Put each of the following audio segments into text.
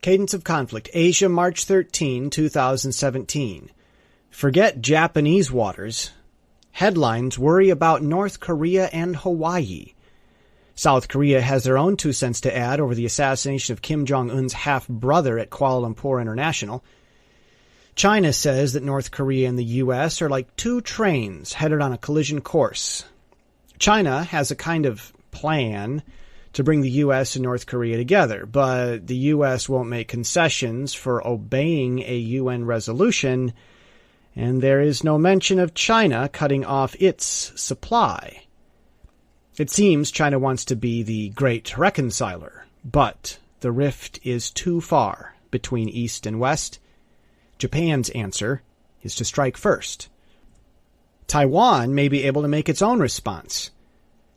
Cadence of Conflict, Asia, March 13, 2017. Forget Japanese waters. Headlines worry about North Korea and Hawaii. South Korea has their own 2 cents to add over the assassination of Kim Jong-un's half-brother at Kuala Lumpur International. China says that North Korea and the U.S. are like 2 trains headed on a collision course. China has a kind of plan to bring the U.S. and North Korea together, but the U.S. won't make concessions for obeying a UN resolution, and there is no mention of China cutting off its supply. It seems China wants to be the great reconciler, but the rift is too far between East and West. Japan's answer is to strike first. Taiwan may be able to make its own response.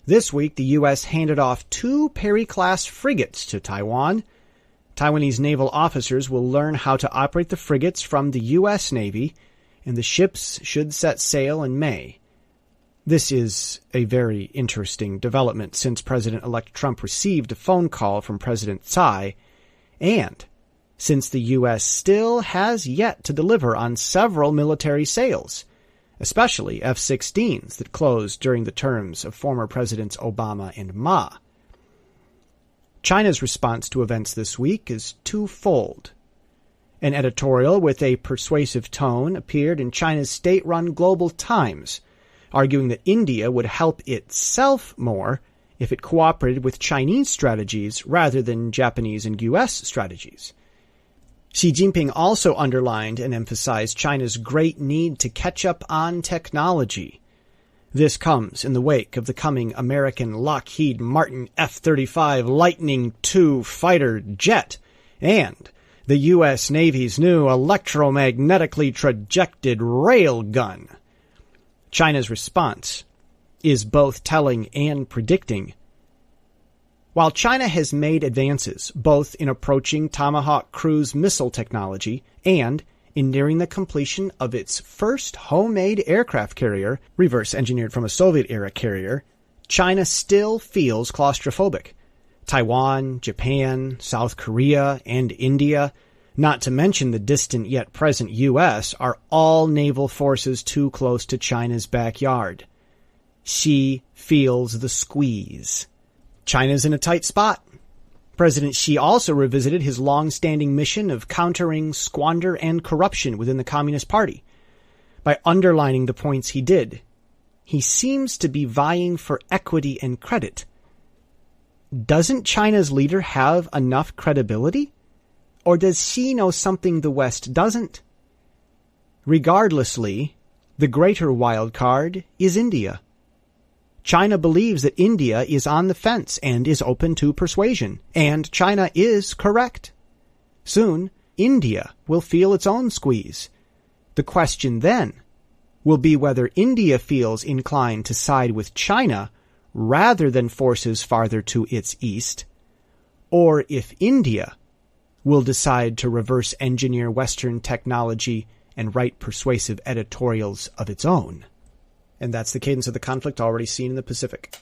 This week, the U.S. handed off 2 Perry-class frigates to Taiwan. Taiwanese naval officers will learn how to operate the frigates from the U.S. Navy, and the ships should set sail in May. This is a very interesting development since President-elect Trump received a phone call from President Tsai, and since the U.S. still has yet to deliver on several military sales, especially F-16s that closed during the terms of former Presidents Obama and Ma. China's response to events this week is twofold. An editorial with a persuasive tone appeared in China's state-run Global Times, arguing that India would help itself more if it cooperated with Chinese strategies rather than Japanese and U.S. strategies. Xi Jinping also underlined and emphasized China's great need to catch up on technology. This comes in the wake of the coming American Lockheed Martin F-35 Lightning II fighter jet and the U.S. Navy's new electromagnetically trajected railgun. China's response is both telling and predicting. While China has made advances both in approaching Tomahawk cruise missile technology and in nearing the completion of its first homemade aircraft carrier, reverse-engineered from a Soviet-era carrier, China still feels claustrophobic. Taiwan, Japan, South Korea, and India, not to mention the distant yet present U.S., are all naval forces too close to China's backyard. Xi feels the squeeze. China's in a tight spot. President Xi also revisited his long-standing mission of countering squander and corruption within the Communist Party. By underlining the points he did, he seems to be vying for equity and credit. Doesn't China's leader have enough credibility? Or does Xi know something the West doesn't? Regardlessly, the greater wild card is India. China believes that India is on the fence and is open to persuasion, and China is correct. Soon, India will feel its own squeeze. The question then will be whether India feels inclined to side with China rather than forces farther to its east, or if India will decide to reverse engineer Western technology and write persuasive editorials of its own. And that's the cadence of the conflict already seen in the Pacific.